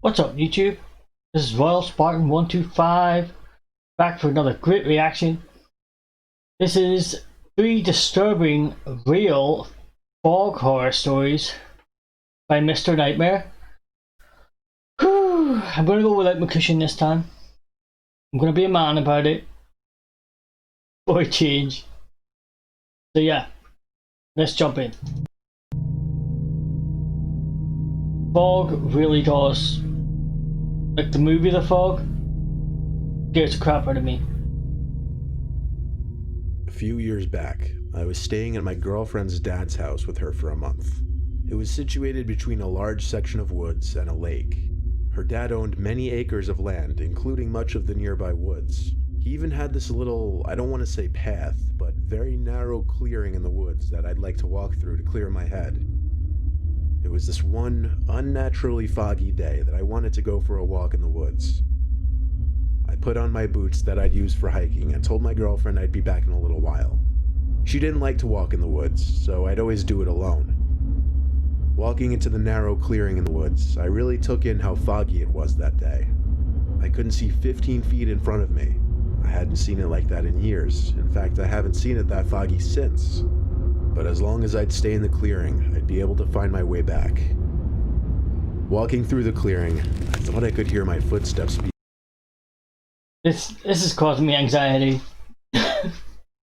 What's up, YouTube? This is Royal Spartan 125 back for another great reaction. This is 3 disturbing real fog horror stories by Mr. Nightmare. Whew, I'm gonna go without my cushion this time. I'm gonna be a man about it for a change. So yeah, let's jump in. Fog really does, like the movie The Fog, scares the crap out of me. A few years back, I was staying at my girlfriend's dad's house with her for a month. It was situated between a large section of woods and a lake. Her dad owned many acres of land, including much of the nearby woods. He even had this little, I don't want to say path, but very narrow clearing in the woods that I'd like to walk through to clear my head. It was this one unnaturally foggy day that I wanted to go for a walk in the woods. I put on my boots that I'd use for hiking and told my girlfriend I'd be back in a little while. She didn't like to walk in the woods, so I'd always do it alone. Walking into the narrow clearing in the woods, I really took in how foggy it was that day. I couldn't see 15 feet in front of me. I hadn't seen it like that in years. In fact, I haven't seen it that foggy since. But as long as I'd stay in the clearing, I'd be able to find my way back. Walking through the clearing, I thought I could hear my footsteps. This is causing me anxiety. I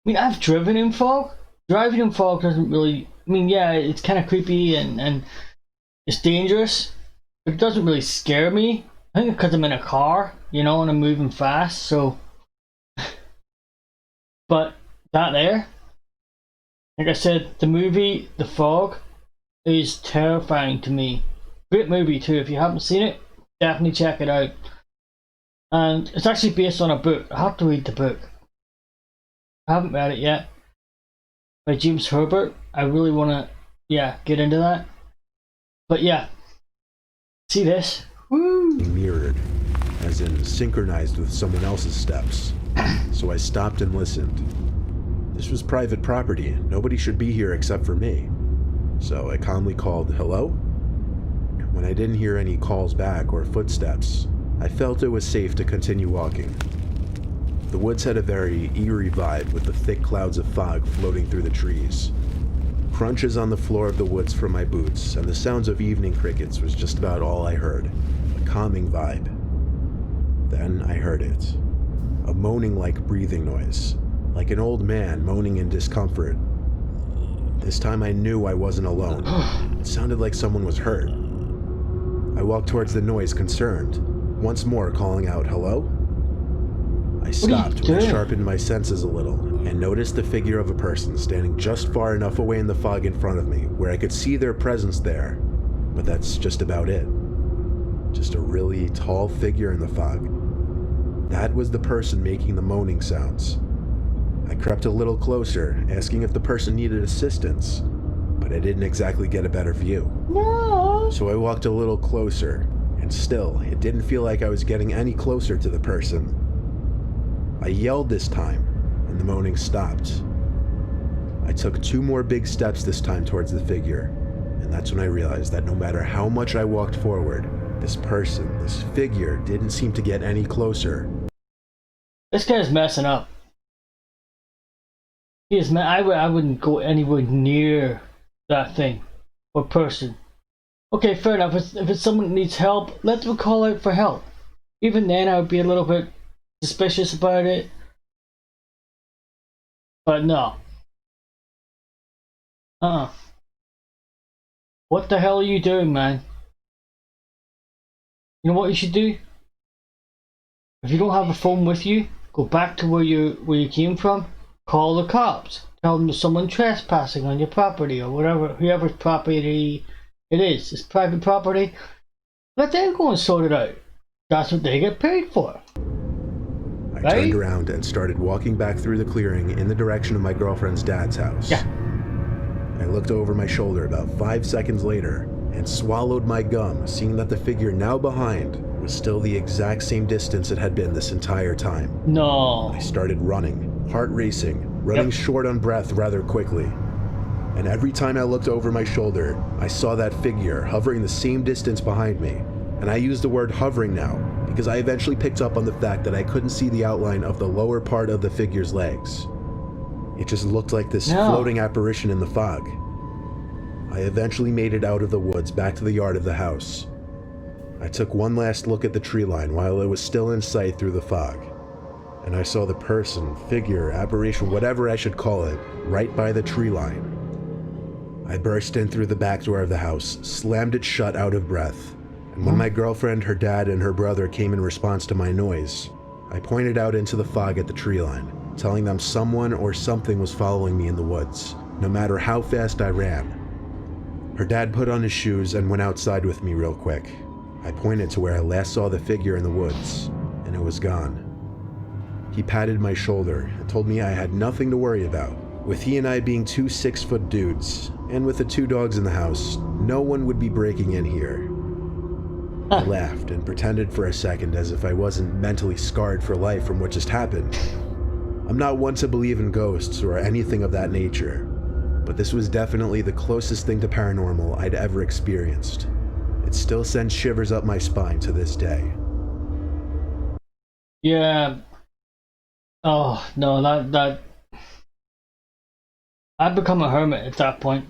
mean, I've driven in fog. Driving in fog doesn't really, I mean, yeah, it's kind of creepy and it's dangerous, but it doesn't really scare me. I think because I'm in a car, you know, and I'm moving fast, so. But that there, like I said, the movie The Fog is terrifying to me. Great movie too. If you haven't seen it, definitely check it out. And it's actually based on a book. I have to read the book. I haven't read it yet. By James Herbert. I really want to, yeah, get into that. But yeah, see this? Woo! Mirrored, as in synchronized with someone else's steps. So I stopped and listened. This was private property. Nobody should be here except for me. So I calmly called, "Hello?" When I didn't hear any calls back or footsteps, I felt it was safe to continue walking. The woods had a very eerie vibe with the thick clouds of fog floating through the trees. Crunches on the floor of the woods from my boots and the sounds of evening crickets was just about all I heard. A calming vibe. Then I heard it. A moaning-like breathing noise. Like an old man moaning in discomfort. This time I knew I wasn't alone. It sounded like someone was hurt. I walked towards the noise, concerned, once more calling out, "Hello?" I stopped when I sharpened my senses a little and noticed the figure of a person standing just far enough away in the fog in front of me where I could see their presence there, but that's just about it. Just a really tall figure in the fog. That was the person making the moaning sounds. I crept a little closer, asking if the person needed assistance, but I didn't exactly get a better view. No. So I walked a little closer, and still, it didn't feel like I was getting any closer to the person. I yelled this time, and the moaning stopped. I took 2 more big steps this time towards the figure, and that's when I realized that no matter how much I walked forward, this person, this figure, didn't seem to get any closer. This guy's messing up. He is, man. I wouldn't go anywhere near that thing or person. Okay, fair enough. If it's someone that needs help, let them call out for help. Even then, I would be a little bit suspicious about it. But no. What the hell are you doing, man? You know what you should do? If you don't have a phone with you, go back to where you came from. Call the cops. Tell them there's someone trespassing on your property or whatever, whoever's property it is. It's private property. Let them go and sort it out. That's what they get paid for. I turned around and started walking back through the clearing in the direction of my girlfriend's dad's house. Yeah. I looked over my shoulder about 5 seconds later and swallowed my gum, seeing that the figure now behind was still the exact same distance it had been this entire time. No. I started running, heart racing, running short on breath rather quickly. And every time I looked over my shoulder, I saw that figure hovering the same distance behind me, And I use the word hovering now, because I eventually picked up on the fact that I couldn't see the outline of the lower part of the figure's legs. It just looked like this floating apparition in the fog. I eventually made it out of the woods back to the yard of the house. I took one last look at the tree line while it was still in sight through the fog, and I saw the person, figure, apparition, whatever I should call it, right by the tree line. I burst in through the back door of the house, slammed it shut out of breath, and when my girlfriend, her dad, and her brother came in response to my noise, I pointed out into the fog at the tree line, telling them someone or something was following me in the woods, no matter how fast I ran. Her dad put on his shoes and went outside with me real quick. I pointed to where I last saw the figure in the woods, and it was gone. He patted my shoulder and told me I had nothing to worry about. With he and I being two 6-foot dudes, and with the 2 dogs in the house, no one would be breaking in here. I laughed and pretended for a second as if I wasn't mentally scarred for life from what just happened. I'm not one to believe in ghosts or anything of that nature, but this was definitely the closest thing to paranormal I'd ever experienced. It still sends shivers up my spine to this day. Yeah. Oh, no, that... I'd become a hermit at that point.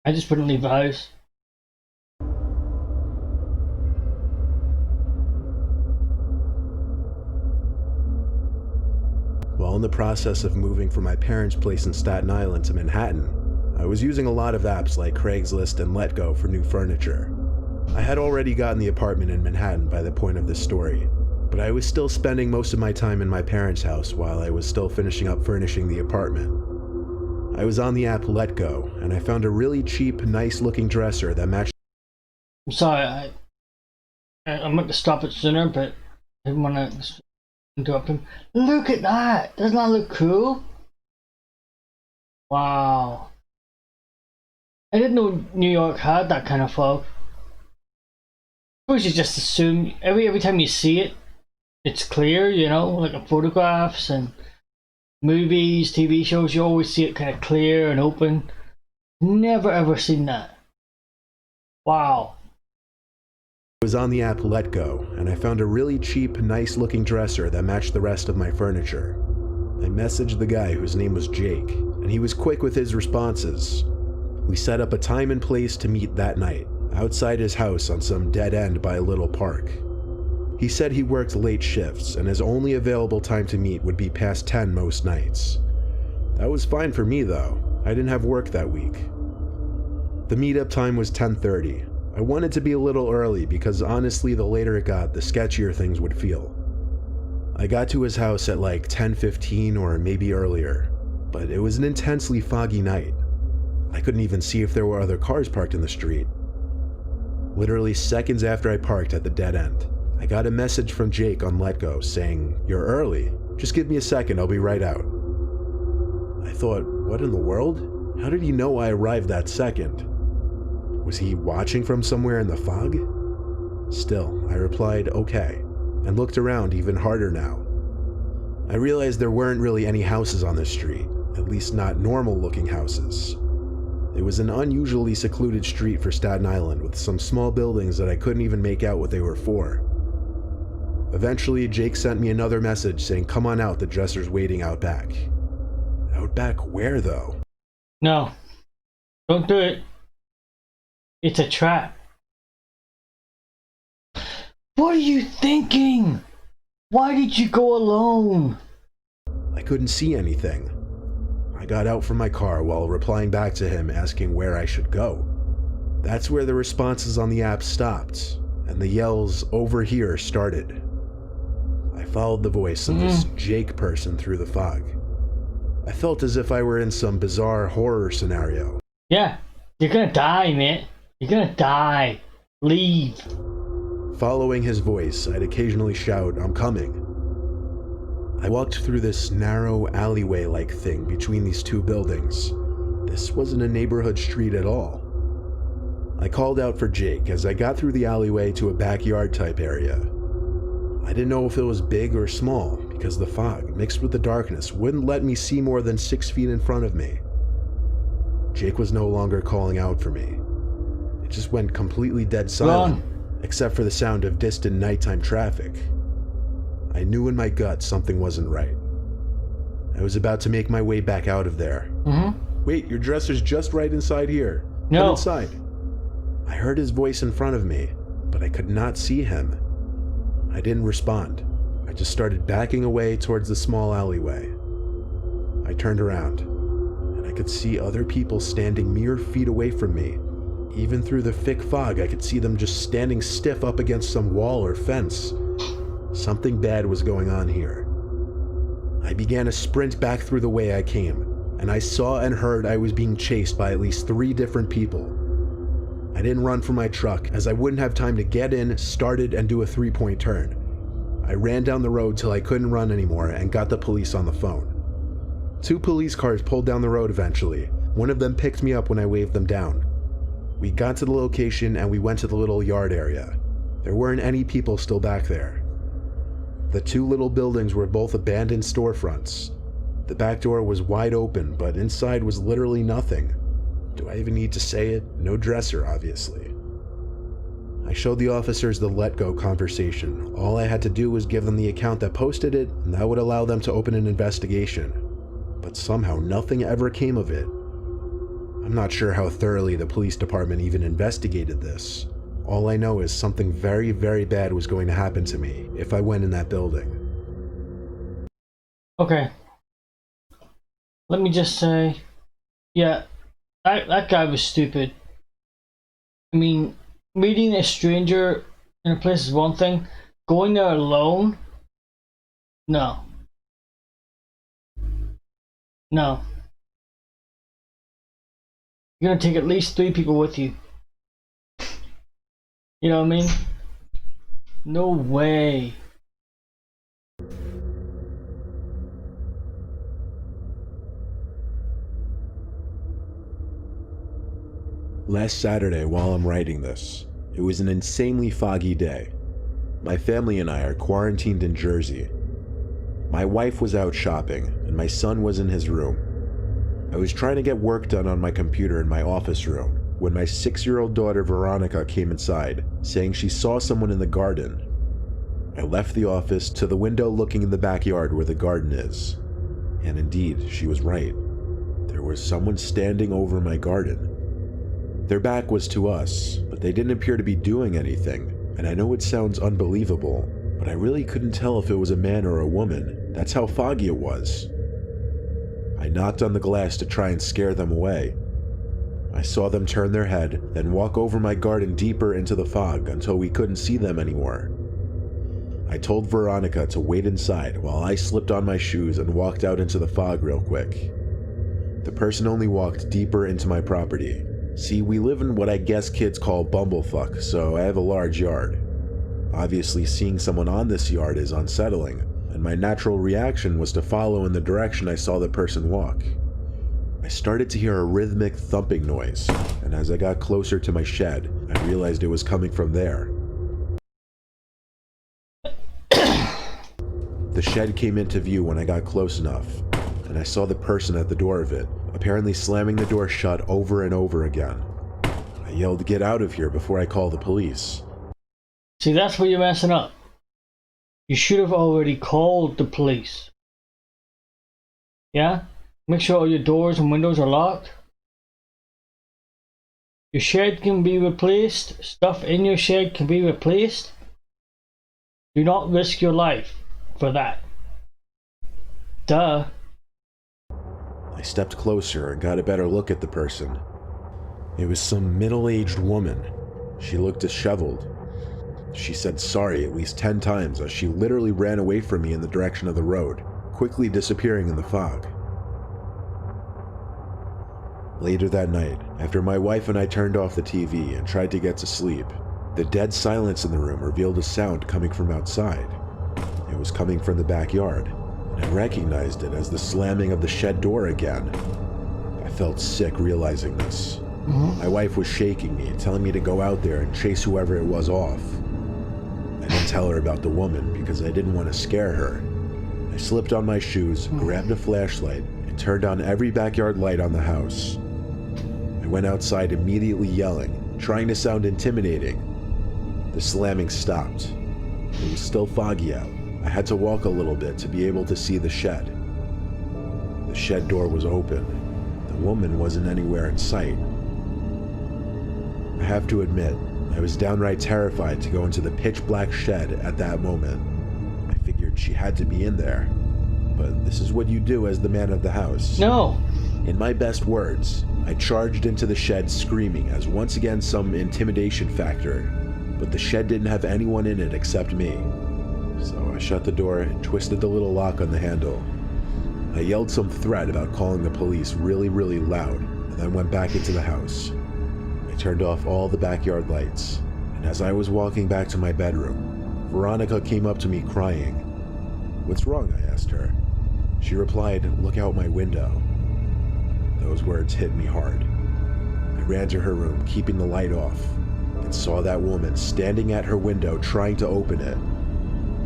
I just wouldn't leave the house. While in the process of moving from my parents' place in Staten Island to Manhattan, I was using a lot of apps like Craigslist and Letgo for new furniture. I had already gotten the apartment in Manhattan by the point of this story, but I was still spending most of my time in my parents' house while I was still finishing up furnishing the apartment. I was on the app Letgo, and I found a really cheap, nice-looking dresser that matched... I'm sorry, I meant to stop it sooner, but I didn't want to interrupt him. Look at that! Doesn't that look cool? Wow. I didn't know New York had that kind of fog. I suppose you just assume every time you see it, it's clear, you know, like in photographs and movies, TV shows, you always see it kind of clear and open. Never ever seen that. Wow. I was on the app Letgo, and I found a really cheap, nice-looking dresser that matched the rest of my furniture. I messaged the guy whose name was Jake, and he was quick with his responses. We set up a time and place to meet that night, outside his house on some dead end by a little park. He said he worked late shifts, and his only available time to meet would be past 10 most nights. That was fine for me though. I didn't have work that week. The meetup time was 10:30. I wanted to be a little early because honestly the later it got, the sketchier things would feel. I got to his house at like 10:15 or maybe earlier, but it was an intensely foggy night. I couldn't even see if there were other cars parked in the street. Literally seconds after I parked at the dead end, I got a message from Jake on Letgo saying, "You're early. Just give me a second, I'll be right out." I thought, what in the world? How did he know I arrived that second? Was he watching from somewhere in the fog? Still, I replied, okay, and looked around even harder now. I realized there weren't really any houses on this street, at least not normal-looking houses. It was an unusually secluded street for Staten Island with some small buildings that I couldn't even make out what they were for. Eventually, Jake sent me another message saying, "Come on out, the dresser's waiting out back." Out back where, though? No. Don't do it. It's a trap. What are you thinking? Why did you go alone? I couldn't see anything. I got out from my car while replying back to him asking where I should go. That's where the responses on the app stopped, and the yells "over here" started. I followed the voice of this Jake person through the fog. I felt as if I were in some bizarre horror scenario. Yeah, you're gonna die, mate. You're gonna die. Leave. Following his voice, I'd occasionally shout, "I'm coming." I walked through this narrow alleyway-like thing between these two buildings. This wasn't a neighborhood street at all. I called out for Jake as I got through the alleyway to a backyard-type area. I didn't know if it was big or small because the fog, mixed with the darkness, wouldn't let me see more than 6 feet in front of me. Jake was no longer calling out for me. It just went completely dead silent, except for the sound of distant nighttime traffic. I knew in my gut something wasn't right. I was about to make my way back out of there. Wait, your dresser's just right inside here. No. Come inside. I heard his voice in front of me, but I could not see him. I didn't respond. I just started backing away towards the small alleyway. I turned around, and I could see other people standing mere feet away from me. Even through the thick fog, I could see them just standing stiff up against some wall or fence. Something bad was going on here. I began a sprint back through the way I came, and I saw and heard I was being chased by at least 3 different people. I didn't run for my truck, as I wouldn't have time to get in, start it, and do a 3-point turn. I ran down the road till I couldn't run anymore and got the police on the phone. 2 police cars pulled down the road eventually. One of them picked me up when I waved them down. We got to the location and we went to the little yard area. There weren't any people still back there. The 2 little buildings were both abandoned storefronts. The back door was wide open, but inside was literally nothing. Do I even need to say it? No dresser, obviously. I showed the officers the let go conversation. All I had to do was give them the account that posted it, and that would allow them to open an investigation. But somehow nothing ever came of it. I'm not sure how thoroughly the police department even investigated this. All I know is something very, very bad was going to happen to me if I went in that building. Okay. Let me just say, yeah, that guy was stupid. I mean, meeting a stranger in a place is one thing. Going there alone? No. No. You're gonna take at least 3 people with you. You know what I mean? No way. Last Saturday, while I'm writing this, it was an insanely foggy day. My family and I are quarantined in Jersey. My wife was out shopping, and my son was in his room. I was trying to get work done on my computer in my office room when my 6-year-old daughter Veronica came inside, saying she saw someone in the garden. I left the office to the window looking in the backyard where the garden is. And indeed, she was right. There was someone standing over my garden. Their back was to us, but they didn't appear to be doing anything, and I know it sounds unbelievable, but I really couldn't tell if it was a man or a woman. That's how foggy it was. I knocked on the glass to try and scare them away. I saw them turn their head, then walk over my garden deeper into the fog until we couldn't see them anymore. I told Veronica to wait inside while I slipped on my shoes and walked out into the fog real quick. The person only walked deeper into my property. See, we live in what I guess kids call bumblefuck, so I have a large yard. Obviously, seeing someone on this yard is unsettling, and my natural reaction was to follow in the direction I saw the person walk. I started to hear a rhythmic thumping noise, and as I got closer to my shed, I realized it was coming from there. The shed came into view when I got close enough, and I saw the person at the door of it, apparently slamming the door shut over and over again. I yelled, "Get out of here," before I call the police. See, that's where you're messing up. You should have already called the police. Yeah? Make sure all your doors and windows are locked. Your shed can be replaced. Stuff in your shed can be replaced. Do not risk your life for that. Duh. I stepped closer and got a better look at the person. It was some middle-aged woman. She looked disheveled. She said sorry at least 10 times as she literally ran away from me in the direction of the road, quickly disappearing in the fog. Later that night, after my wife and I turned off the TV and tried to get to sleep, the dead silence in the room revealed a sound coming from outside. It was coming from the backyard, and I recognized it as the slamming of the shed door again. I felt sick realizing this. My wife was shaking me, telling me to go out there and chase whoever it was off. I didn't tell her about the woman because I didn't want to scare her. I slipped on my shoes, grabbed a flashlight, and turned on every backyard light on the house. I went outside immediately yelling, trying to sound intimidating. The slamming stopped. It was still foggy out. I had to walk a little bit to be able to see the shed. The shed door was open. The woman wasn't anywhere in sight. I have to admit, I was downright terrified to go into the pitch black shed at that moment. I figured she had to be in there. But this is what you do as the man of the house. No. In my best words, I charged into the shed screaming as once again some intimidation factor, but the shed didn't have anyone in it except me. So I shut the door and twisted the little lock on the handle. I yelled some threat about calling the police really, really loud, and then went back into the house. I turned off all the backyard lights, and as I was walking back to my bedroom, Veronica came up to me crying. "What's wrong?" I asked her. She replied, "Look out my window." Those words hit me hard. I ran to her room, keeping the light off, and saw that woman standing at her window trying to open it.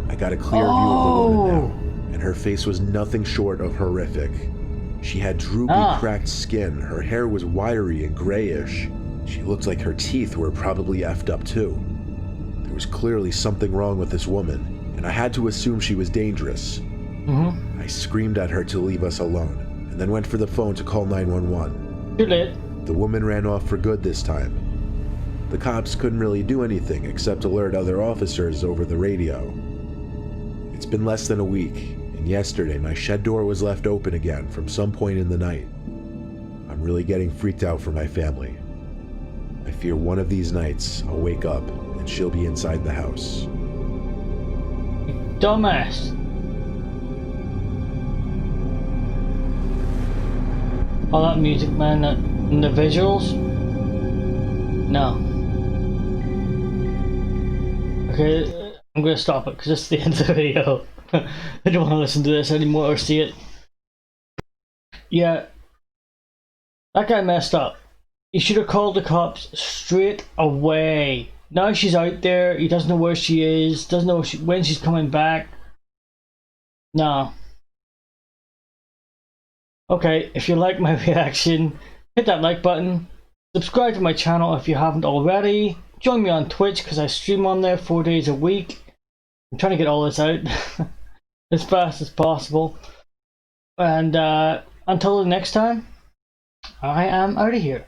I got a clear view of the woman now, and her face was nothing short of horrific. She had droopy, cracked skin, her hair was wiry and grayish. She looked like her teeth were probably effed up too. There was clearly something wrong with this woman, and I had to assume she was dangerous. I screamed at her to leave us alone, and then went for the phone to call 911. Too late. The woman ran off for good this time. The cops couldn't really do anything except alert other officers over the radio. It's been less than a week, and yesterday my shed door was left open again from some point in the night. I'm really getting freaked out for my family. I fear one of these nights I'll wake up and she'll be inside the house. Dumbass. All that music, man, and the visuals? No. Okay, I'm gonna stop it because it's the end of the video. I don't want to listen to this anymore or see it. Yeah, that guy messed up. He should have called the cops straight away. Now she's out there, he doesn't know where she is, doesn't know when she's coming back. No. Okay, if you like my reaction, hit that like button, subscribe to my channel if you haven't already, join me on Twitch because I stream on there 4 days a week. I'm trying to get all this out as fast as possible. And until the next time, I am out of here.